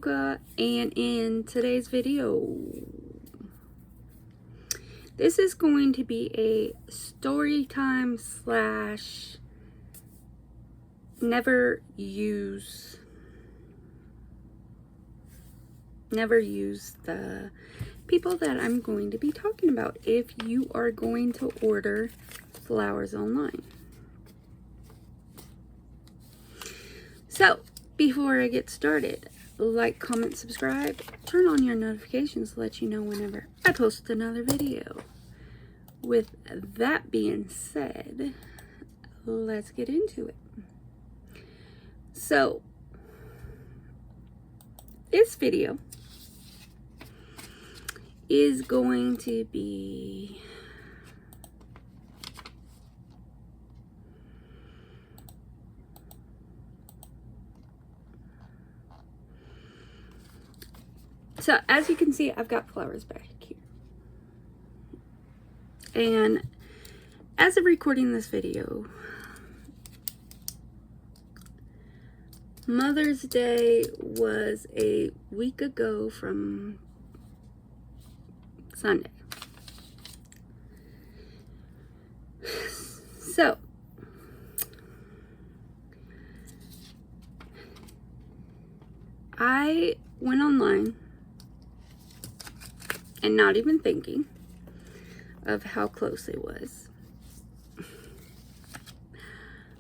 Mocha, and in today's video, this is going to be a story time slash never use the people that I'm going to be talking about if you are going to order flowers online. So before I get started, like, comment, subscribe, turn on your notifications to let you know whenever I post another video. With that being said, let's get into it. So this video is going to be so as you can see, I've got flowers back here, and as of recording this video, Mother's Day was a week ago from Sunday. So I went online and not even thinking of how close it was.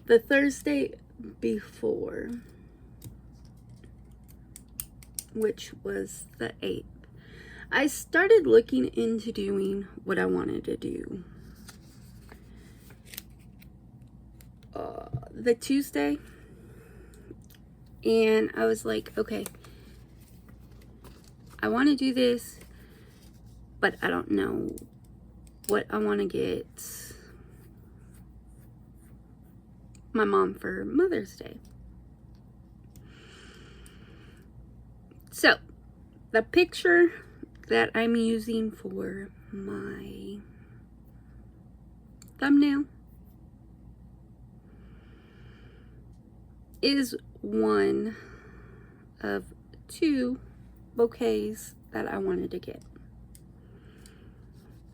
The Thursday before, which was the 8th, I started looking into doing what I wanted to do. The Tuesday, and I was like, okay, I want to do this, but I don't know what I want to get my mom for Mother's Day. So the picture that I'm using for my thumbnail is one of 2 bouquets that I wanted to get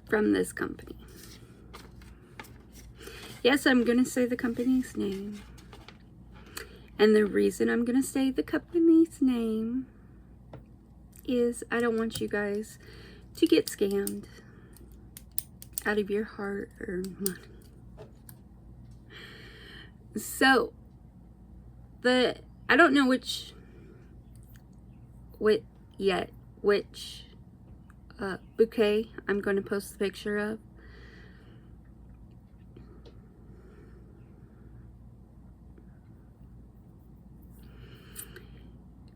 from this company. Yes, I'm going to say the company's name. And the reason I'm going to say the company's name is I don't want you guys to get scammed out of your hard-earned money. So, I don't know which bouquet I'm going to post the picture of.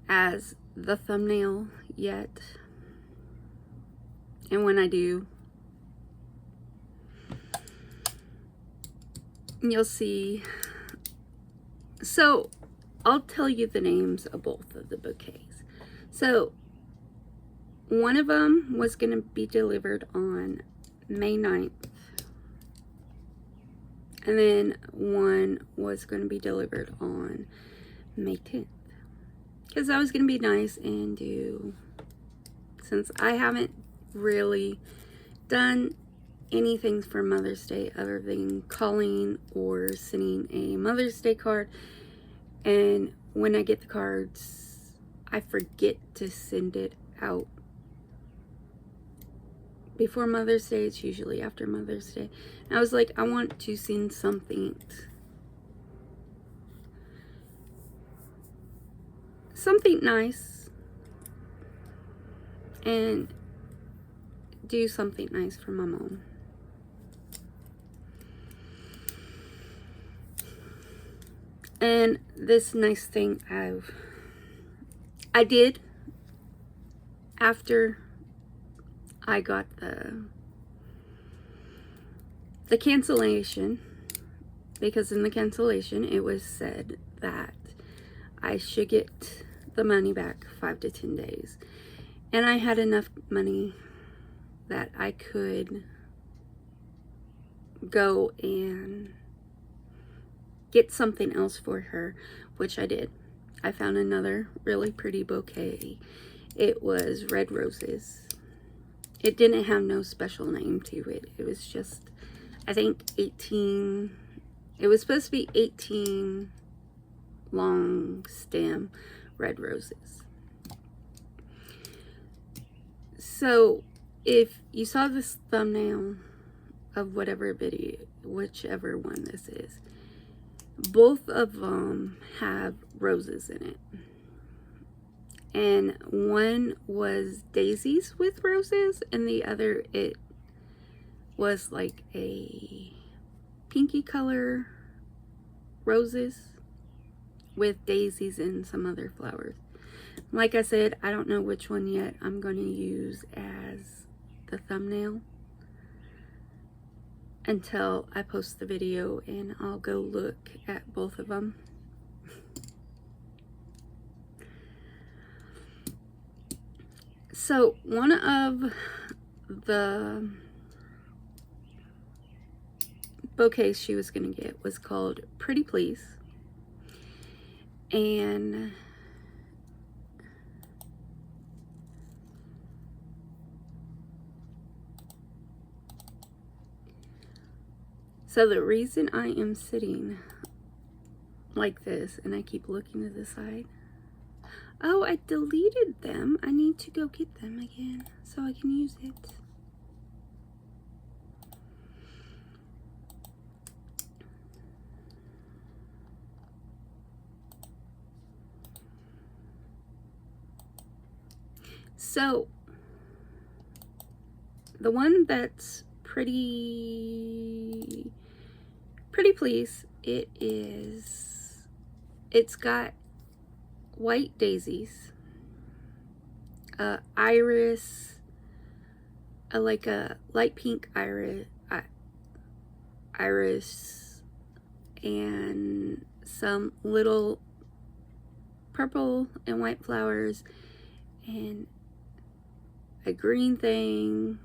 As the thumbnail yet. And when I do, you'll see. So I'll tell you the names of both of the bouquets. So one of them was going to be delivered on May 9th. And then one was going to be delivered on May 10th. Because I was going to be nice and do, since I haven't really done anything for Mother's Day other than calling or sending a Mother's Day card. And when I get the cards, I forget to send it out before Mother's Day. It's usually after Mother's Day. And I was like, I want to send something nice and do something nice for my mom. And this nice thing I did after I got the cancellation, because in the cancellation it was said that I should get the money back 5 to 10 days. And I had enough money that I could go and get something else for her, which I did. I found another really pretty bouquet. It was red roses. It didn't have no special name to it. It was just, I think 18, it was supposed to be 18 long stem red roses. So if you saw this thumbnail of whatever video, whichever one this is, both of them have roses in it. And one was daisies with roses, and the other, it was like a pinky color roses with daisies and some other flowers. Like I said, I don't know which one yet I'm going to use as the thumbnail until I post the video, and I'll go look at both of them. So one of the bouquets she was going to get was called Pretty Please, and so the reason I am sitting like this and I keep looking to the side, oh, I deleted them. I need to go get them again so I can use it. So the one that's pretty please, it's got white daisies, iris, like a light pink iris, and some little purple and white flowers, and a green thing,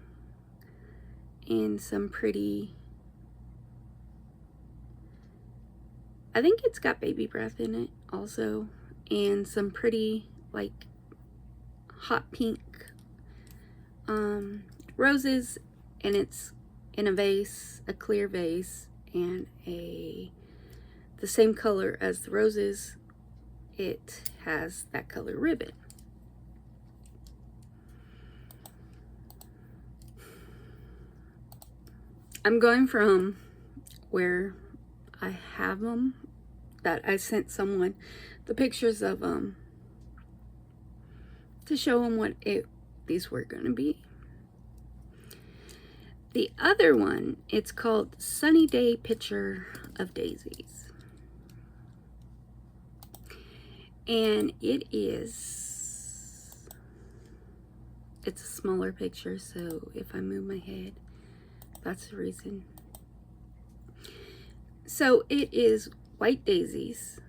and some pretty, I think it's got baby breath in it also, and some pretty like hot pink roses, and it's in a vase, a clear vase, and the same color as the roses, it has that color ribbon. I'm going from where I have them, that I sent someone the pictures of them to show them what these were going to be. The other one, it's called Sunny Day Picture of Daisies, and it's a smaller picture, so if I move my head, that's the reason. So it is white daisies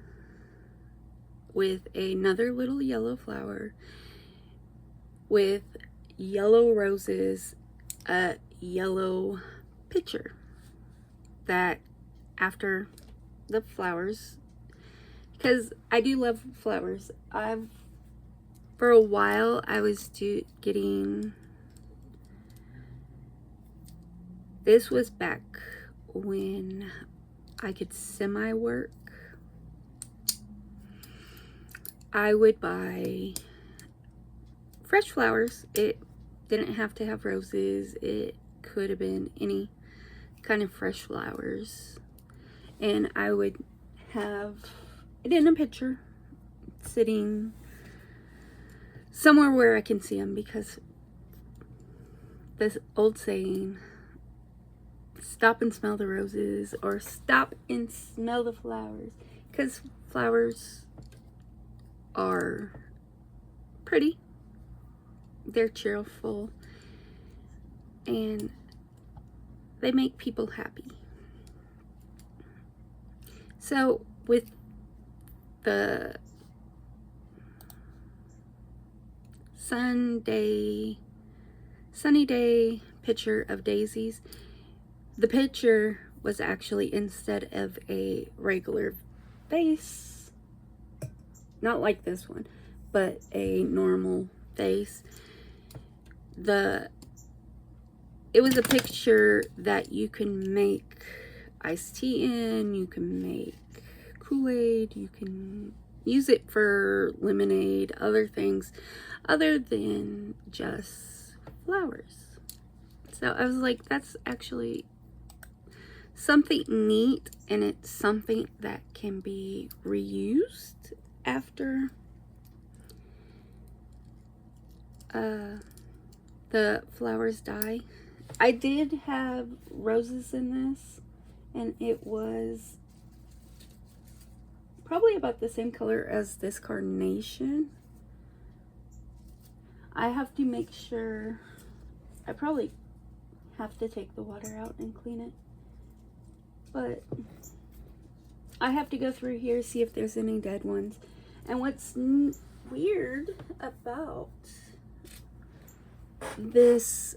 with another little yellow flower, with yellow roses, a yellow pitcher that after the flowers, because I do love flowers. For a while I was getting, this was back when I could semi-work, I would buy fresh flowers. It didn't have to have roses. It could have been any kind of fresh flowers. And I would have it in a pitcher sitting somewhere where I can see them, because this old saying, stop and smell the roses, or stop and smell the flowers, because flowers are pretty, they're cheerful, and they make people happy. So with the sunny day picture of daisies, the picture was actually, instead of a regular vase, not like this one, but a normal vase. It was a picture that you can make iced tea in, you can make Kool-Aid, you can use it for lemonade, other things other than just flowers. So I was like, that's actually something neat, and it's something that can be reused after the flowers die. I did have roses in this, and it was probably about the same color as this carnation. I have to make sure, I probably have to take the water out and clean it, but I have to go through here, see if there's any dead ones. And what's weird about this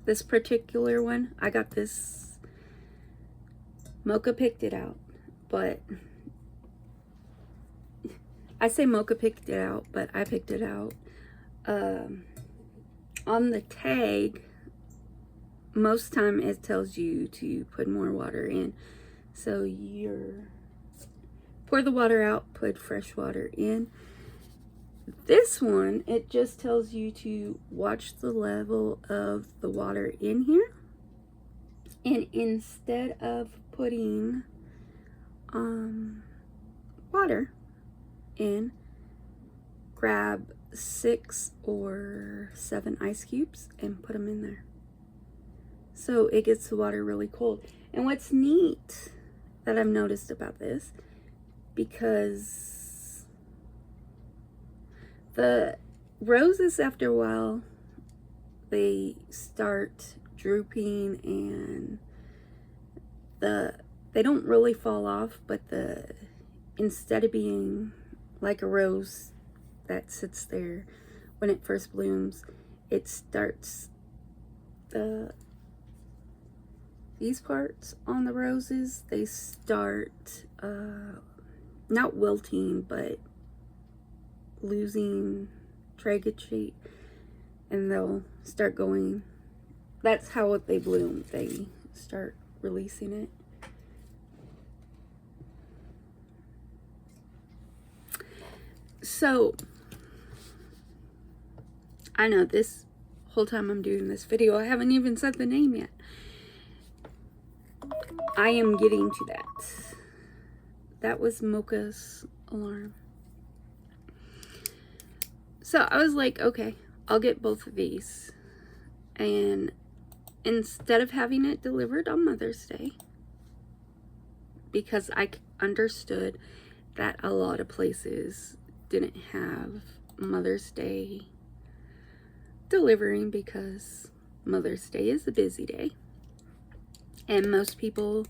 this particular one, I got this, Mocha picked it out, but I say Mocha picked it out, but I picked it out. On the tag, most time it tells you to put more water in. So pour the water out, put fresh water in. This one, it just tells you to watch the level of the water in here. And instead of putting water in, grab 6 or 7 ice cubes and put them in there. So it gets the water really cold. And what's neat that I've noticed about this, because the roses, after a while, they start drooping, and they don't really fall off, but instead of being like a rose that sits there when it first blooms, it starts, these parts on the roses, they start not wilting, but losing trajectory, and they'll start going. That's how they bloom. They start releasing it. So I know this whole time I'm doing this video, I haven't even said the name yet. I am getting to that. That was Mocha's alarm. So I was like, okay, I'll get both of these. And instead of having it delivered on Mother's Day, because I understood that a lot of places didn't have Mother's Day delivering, because Mother's Day is a busy day. And most people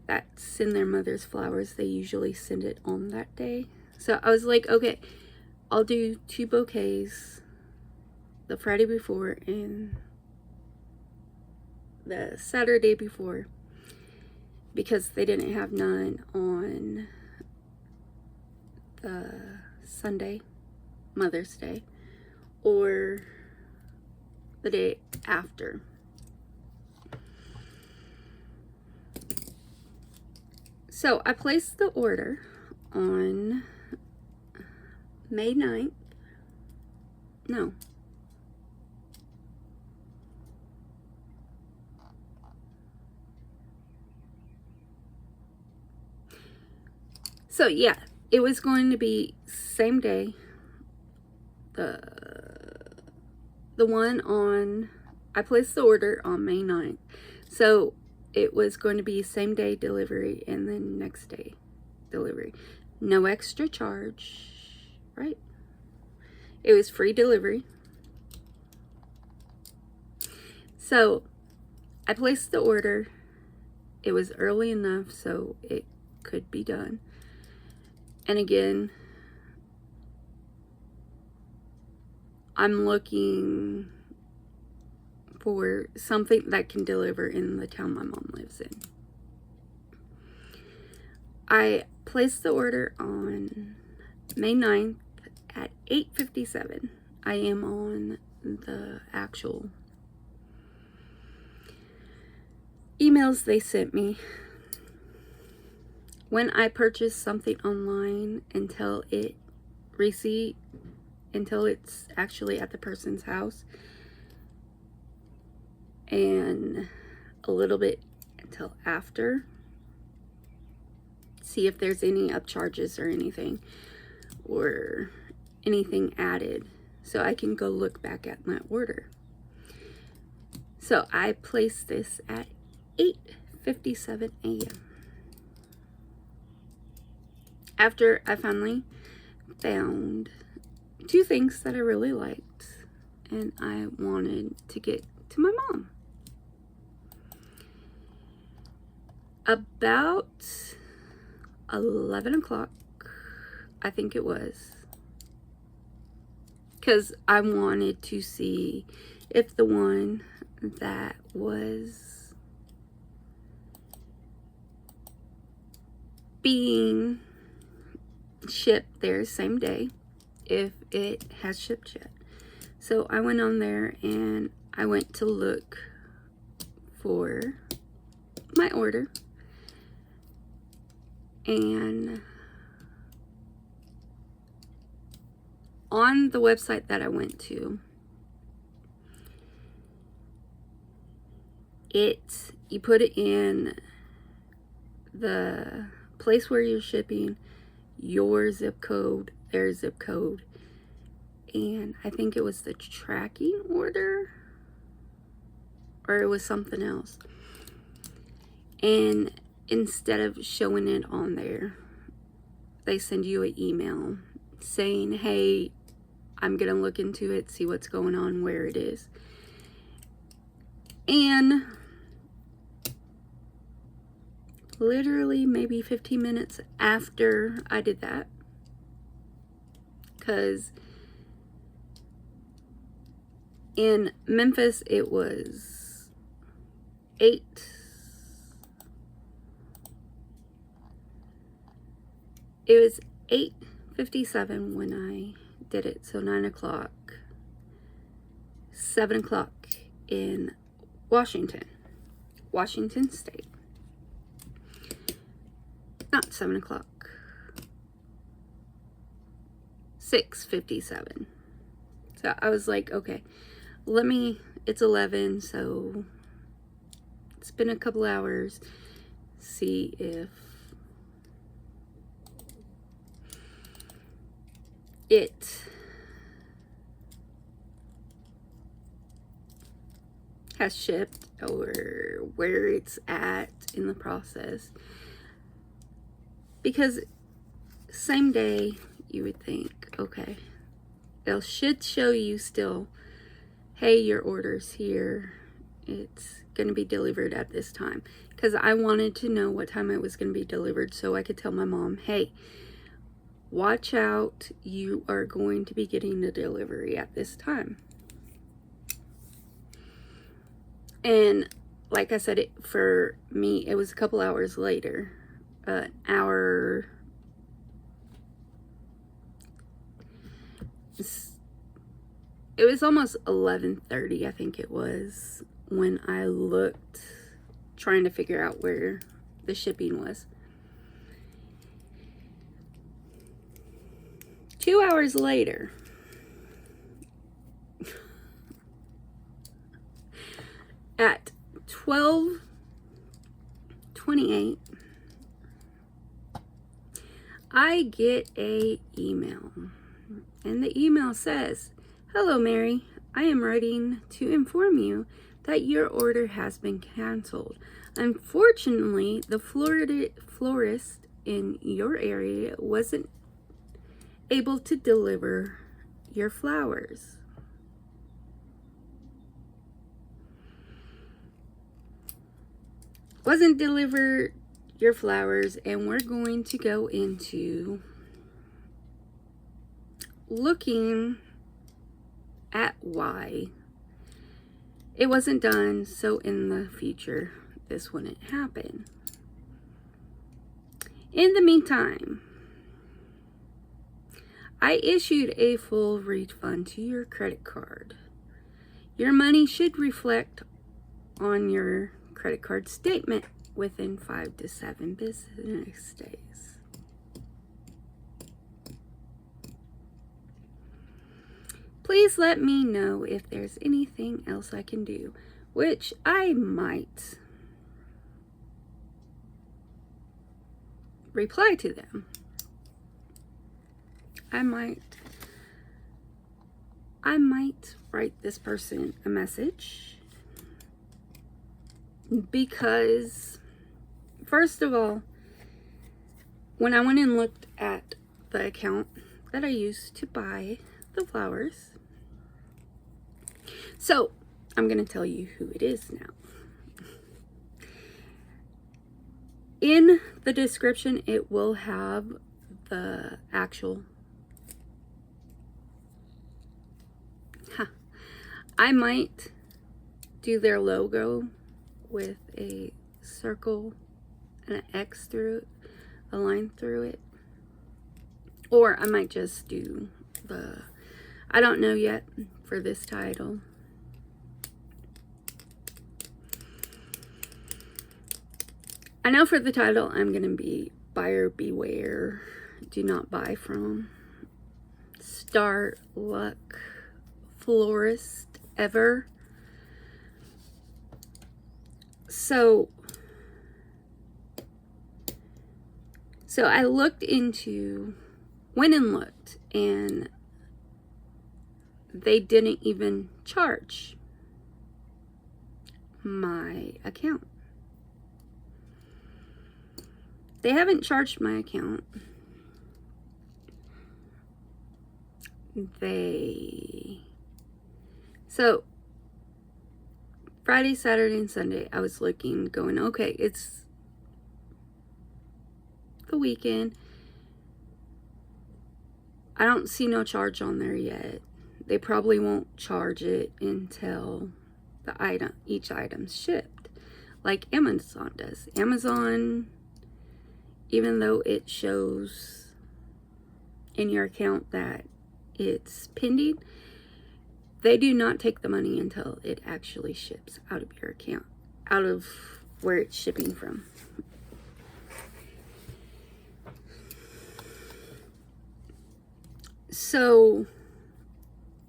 that send their mother's flowers, they usually send it on that day. So I was like, okay, I'll do 2 bouquets the Friday before and the Saturday before, because they didn't have none on the Sunday, Mother's Day, or the day after. So I placed the order on May 9th. No. So yeah, it was going to be same day. The one on, I placed the order on May 9th. So it was going to be same day delivery and then next day delivery. No extra charge, right? It was free delivery. So I placed the order. It was early enough so it could be done. And again, I'm looking for something that can deliver in the town my mom lives in. I placed the order on May 9th at 8:57. I am on the actual emails they sent me. When I purchase something online until it's actually at the person's house, and a little bit until after, see if there's any upcharges or anything added, so I can go look back at my order. So I placed this at 8:57 a.m. after I finally found two things that I really liked and I wanted to get to my mom. About 11 o'clock, I think it was, because I wanted to see if the one that was being shipped there same day, if it has shipped yet. So I went on there and I went to look for my order, and on the website that I went to, you put it in the place where you're shipping, your zip code, their zip code, and I think it was the tracking order, or it was something else. And instead of showing it on there, they send you an email saying, hey, I'm gonna look into it, see what's going on, where it is. And literally maybe 15 minutes after I did that, because in Memphis it was 8:57 when I did it, so 9 o'clock, 7 o'clock in Washington State. Not 7 o'clock, 6:57. So I was like, okay, it's 11, so it's been a couple hours, see if it has shipped or where it's at in the process. Because same day, you would think, okay, they should show you still, hey, your order's here, it's going to be delivered at this time. Because I wanted to know what time it was going to be delivered so I could tell my mom, hey, watch out, you are going to be getting the delivery at this time. And like I said, for me, it was a couple hours later, an hour, it was almost 11:30, I think it was, when I looked, trying to figure out where the shipping was. 2 hours later, at 12:28, I get a email, and the email says, hello Mary, I am writing to inform you that your order has been canceled. Unfortunately, the florist in your area wasn't able to deliver your flowers. Wasn't delivered your flowers, and we're going to go into looking at why it wasn't done, so in the future this wouldn't happen. In the meantime, I issued a full refund to your credit card. Your money should reflect on your credit card statement within 5 to 7 business days. Please let me know if there's anything else I can do, which I might reply to them. I might write this person a message, because first of all, when I went and looked at the account that I used to buy the flowers, so I'm going to tell you who it is now. In the description, it will have the actual. I might do their logo with a circle and an X through it, a line through it. Or I might just do the, I don't know yet for this title. I know for the title, I'm going to be buyer beware. Do not buy from Starluck Flowers ever. So I went and looked, and they didn't even charge my account. They haven't charged my account. So Friday, Saturday, and Sunday, I was looking, going, okay, it's the weekend. I don't see no charge on there yet. They probably won't charge it until each item's shipped, like Amazon does. Amazon, even though it shows in your account that it's pending, they do not take the money until it actually ships out of your account, out of where it's shipping from. So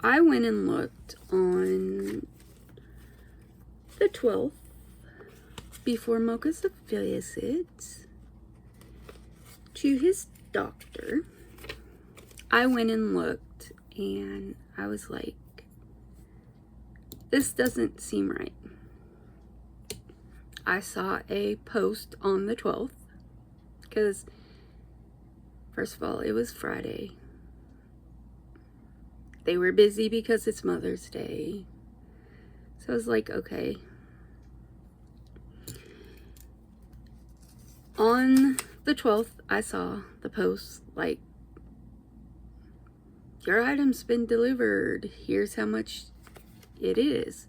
I went and looked on the 12th, before Mocha's visit to his doctor. I went and looked, and I was like, this doesn't seem right. I saw a post on the 12th, because first of all, it was Friday. They were busy because it's Mother's Day. So I was like, okay. On the 12th, I saw the post like, your item's been delivered. Here's how much it is.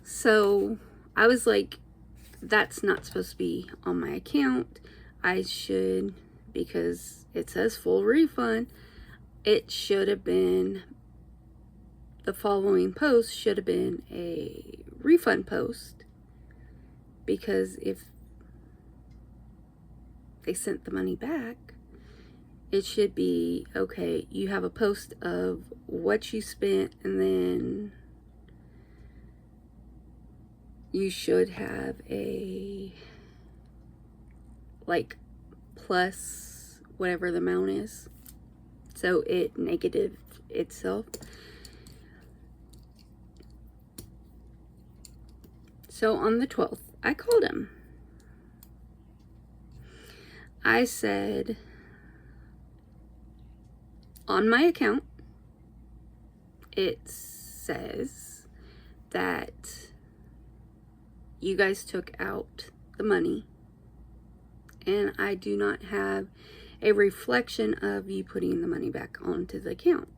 So I was like, that's not supposed to be on my account. I should, because it says full refund, it should have been, the following post should have been a refund post, because if they sent the money back, it should be, okay, you have a post of what you spent, and then you should have a, like, plus whatever the amount is, so it negative itself. So on the 12th, I called him. I said, on my account, it says that you guys took out the money, and I do not have a reflection of you putting the money back onto the account.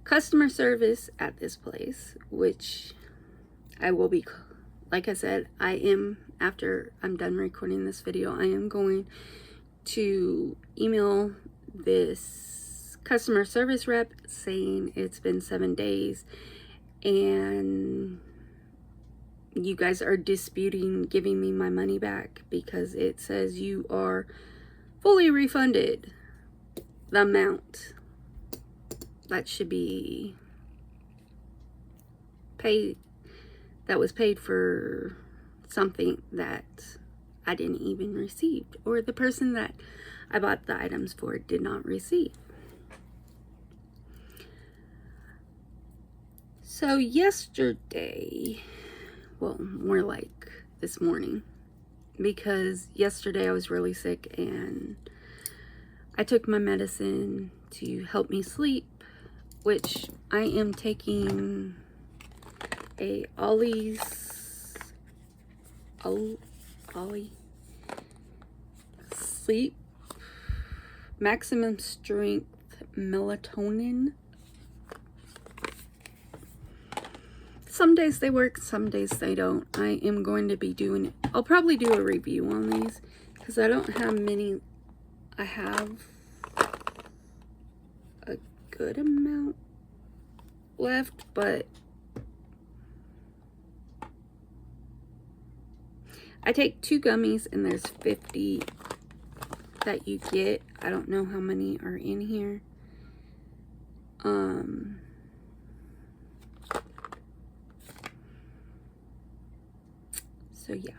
customer service at this place, which I will be, like I said, I am, after I'm done recording this video, I am going to email this customer service rep saying it's been 7 days and you guys are disputing giving me my money back because it says you are fully refunded the amount that should be paid, that was paid for something that I didn't even receive, or the person that I bought the items for did not receive. So yesterday, well, more like this morning, because yesterday I was really sick and I took my medicine to help me sleep, which I am taking a Ollie Sleep Maximum Strength Melatonin. Some days they work, some days they don't. I am going to be doing it. I'll probably do a review on these because I don't have many. I have a good amount left, but I take 2 gummies and there's 50 that you get. I don't know how many are in here. So yeah,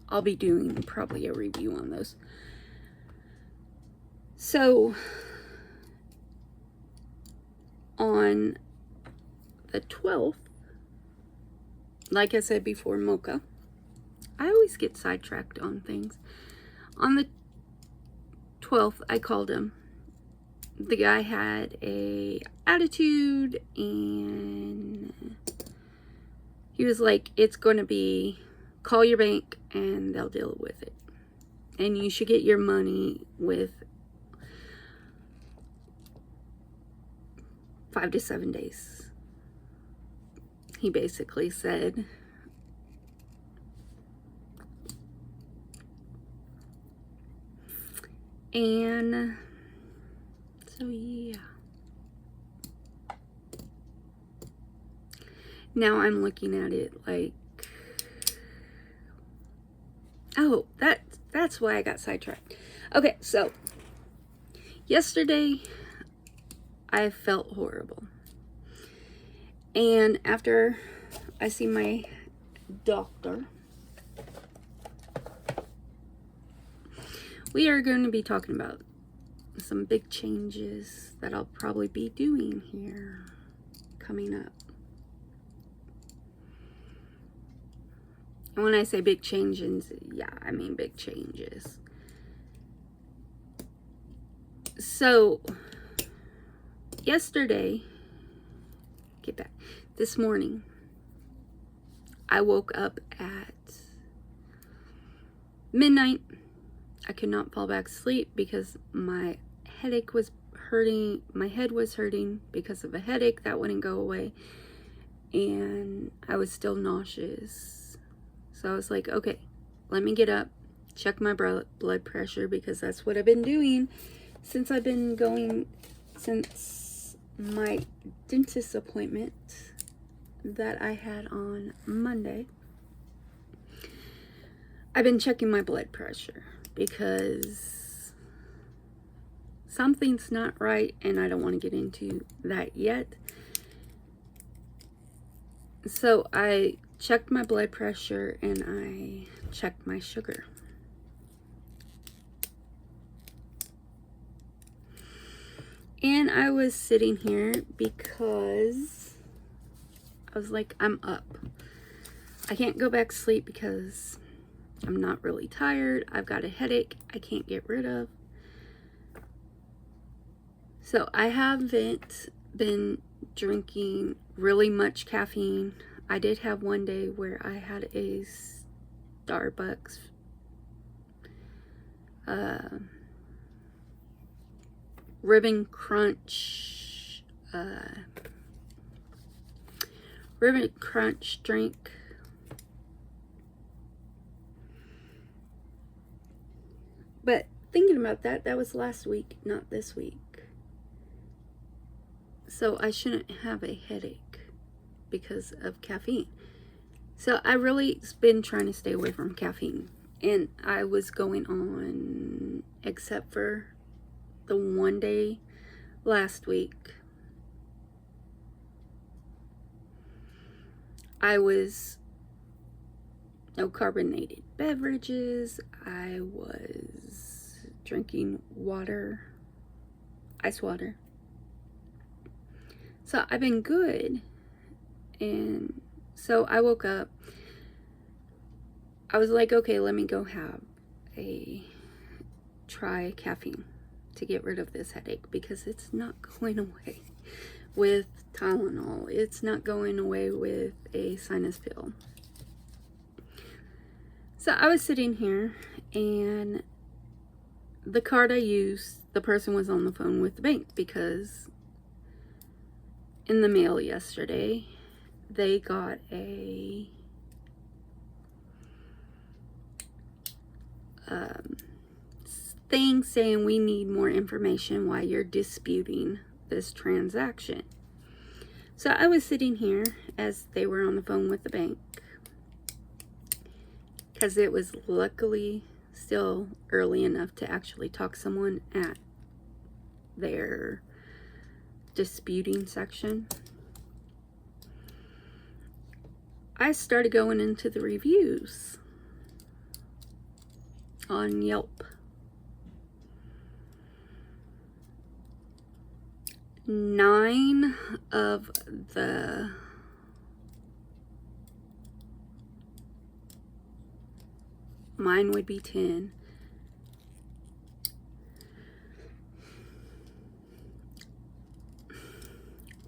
I'll be doing probably a review on those. So on the 12th, like I said before, Mocha, I always get sidetracked on things. On the 12th, I called him. The guy had a attitude and he was like, it's going to be, call your bank and they'll deal with it. And you should get your money with 5 to 7 days. He basically said, and so yeah. Now I'm looking at it like, oh, that's why I got sidetracked. Okay, so yesterday I felt horrible. And after I see my doctor, we are going to be talking about some big changes that I'll probably be doing here coming up. And when I say big changes, yeah, I mean big changes. So, yesterday, this morning, I woke up at midnight. I could not fall back to sleep because my headache was hurting. My head was hurting because of a headache that wouldn't go away. And I was still nauseous. So I was like, okay, let me get up, check my blood pressure, because that's what I've been doing since I've been going, since my dentist appointment that I had on Monday. I've been checking my blood pressure because something's not right, and I don't want to get into that yet. So I checked my blood pressure and I checked my sugar. And I was sitting here because I was like, I'm up. I can't go back to sleep because I'm not really tired. I've got a headache I can't get rid of. So I haven't been drinking really much caffeine. I did have one day where I had a Starbucks Ribbon Crunch drink. But thinking about that, that was last week, not this week. So I shouldn't have a headache because of caffeine. So I really been trying to stay away from caffeine. And I was going on, except for the one day last week, I was no carbonated beverages. I was drinking water, ice water. So I've been good. And so I woke up. I was like, okay, let me go try caffeine to get rid of this headache, because it's not going away with Tylenol. It's not going away with a sinus pill. So I was sitting here, and the card I used, the person was on the phone with the bank, because in the mail yesterday, they got a thing saying we need more information why you're disputing this transaction. So I was sitting here as they were on the phone with the bank, because it was luckily still early enough to actually talk someone at their disputing section. I started going into the reviews on Yelp. 9 of the mine would be 10.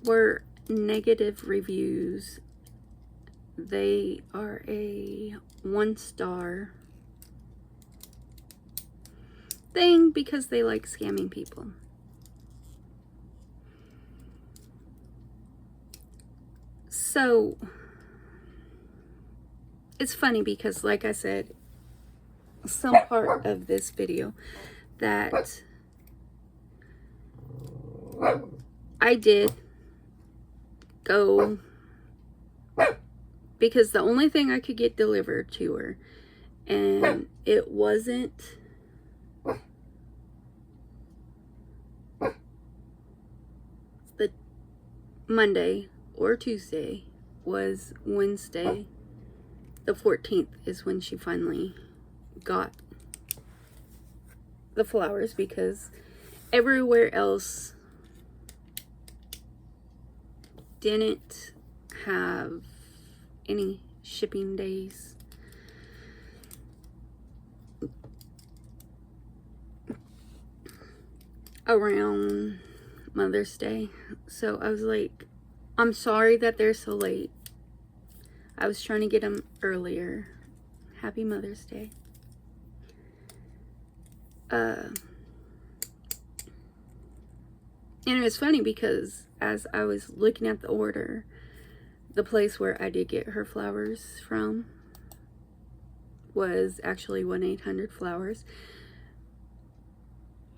Were negative reviews. They are a 1-star thing because they like scamming people. So it's funny because, like I said, some part of this video that I did go, because the only thing I could get delivered to her, and it wasn't the Monday or Tuesday, was Wednesday the 14th is when she finally got the flowers, because everywhere else didn't have any shipping days. Around Mother's Day. So I was like, I'm sorry that they're so late. I was trying to get them earlier. Happy Mother's Day. And it was funny because as I was looking at the order, the place where I did get her flowers from was actually 1-800-Flowers.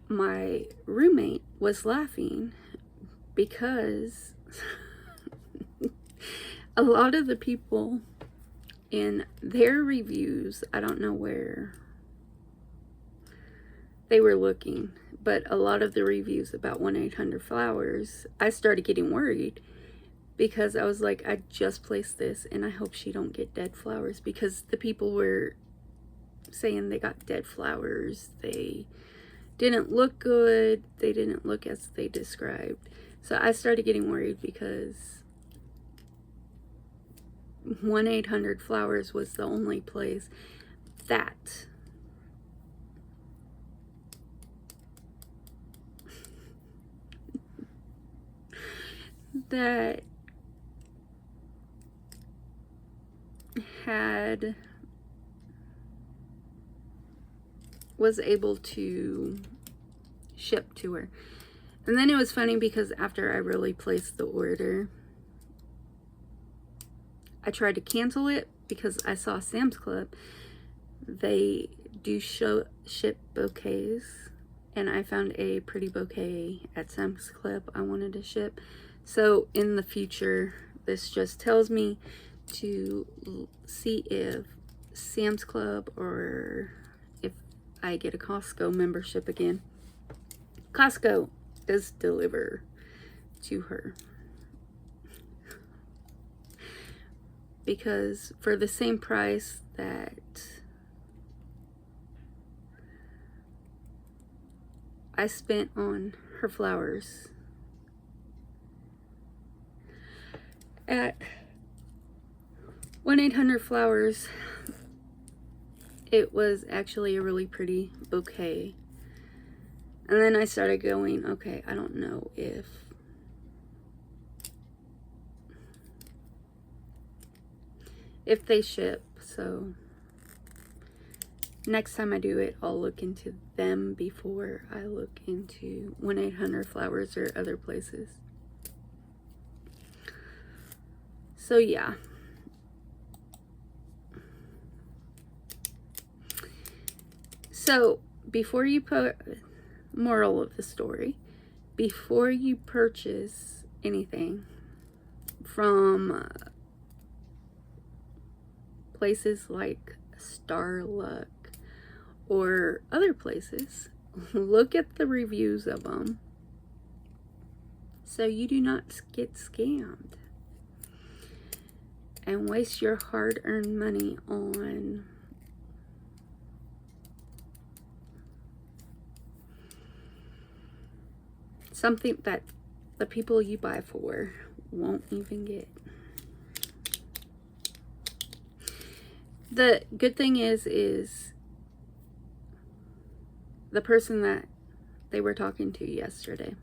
My roommate was laughing because a lot of the people in their reviews, I don't know where they were looking, but a lot of the reviews about 1-800-Flowers, I started getting worried, because I was like, I just placed this and I hope she don't get dead flowers, because the people were saying they got dead flowers. They didn't look good. They didn't look as they described. So I started getting worried because 1-800-Flowers was the only place that was able to ship to her. And then it was funny because after I really placed the order, I tried to cancel it because I saw Sam's Club. They do ship bouquets, and I found a pretty bouquet at Sam's Club I wanted to ship. So in the future, this just tells me to see if Sam's Club or if I get a Costco membership again. Costco does deliver to her, because for the same price that I spent on her flowers at 1-800-Flowers, it was actually a really pretty bouquet. And then I started going, okay, I don't know if they ship, so next time I do it, I'll look into them before I look into 1-800-Flowers or other places. So yeah. So before you moral of the story, before you purchase anything from places like Starluck or other places, look at the reviews of them so you do not get scammed and waste your hard-earned money on something that the people you buy for won't even get. The good thing is the person that they were talking to yesterday,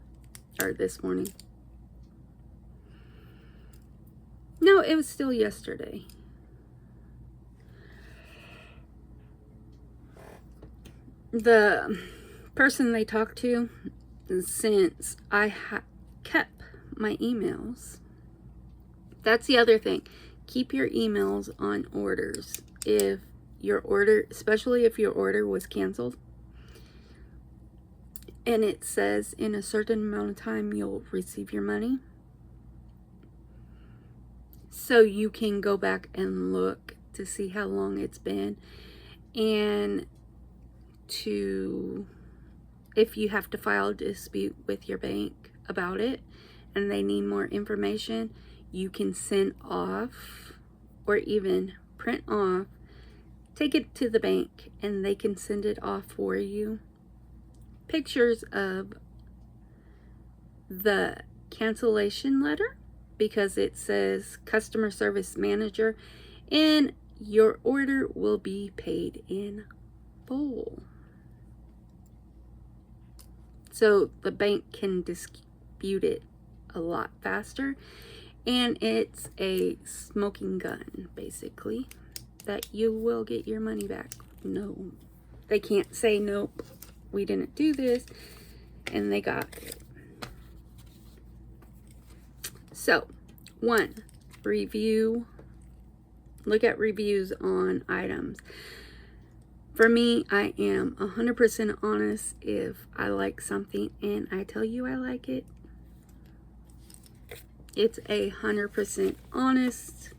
or this morning. No, it was still yesterday. The person they talked to, since I kept my emails, that's the other thing. Keep your emails on orders. If your order, especially if your order was canceled, and it says in a certain amount of time you'll receive your money, so you can go back and look to see how long it's been, and to, if you have to file a dispute with your bank about it and they need more information, you can send off or even print off, take it to the bank and they can send it off for you, pictures of the cancellation letter, because it says customer service manager, and your order will be paid in full. So the bank can dispute it a lot faster, and it's a smoking gun, basically, that you will get your money back. No, they can't say, nope, we didn't do this, and they got it. So, 1, review. Look at reviews on items. For me, I am 100% honest. If I like something and I tell you I like it, it's 100% honest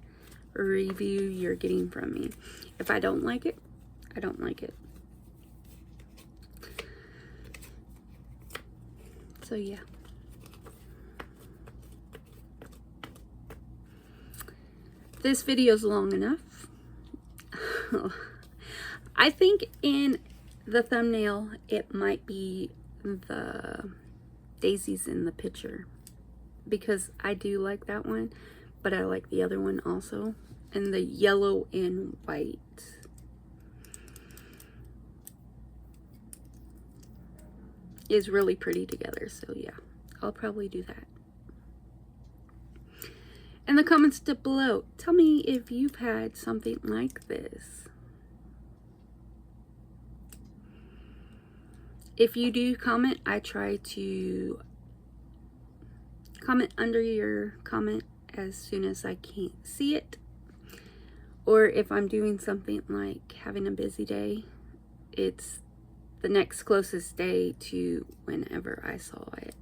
review you're getting from me. If I don't like it, I don't like it. So yeah. This video's long enough. I think in the thumbnail it might be the daisies in the picture, because I do like that one, but I like the other one also, and the yellow and white. Is really pretty together, so yeah, I'll probably do that. In the comments down below, tell me if you've had something like this. If you do comment, I try to comment under your comment as soon as I can't see it. Or if I'm doing something like having a busy day, it's the next closest day to whenever I saw it.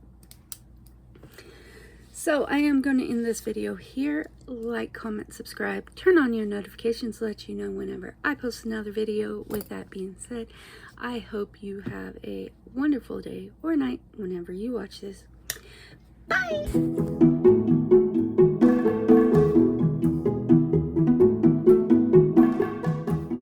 So I am going to end this video here. Like, comment, subscribe, turn on your notifications to let you know whenever I post another video. With that being said, I hope you have a wonderful day or night whenever you watch this. Bye!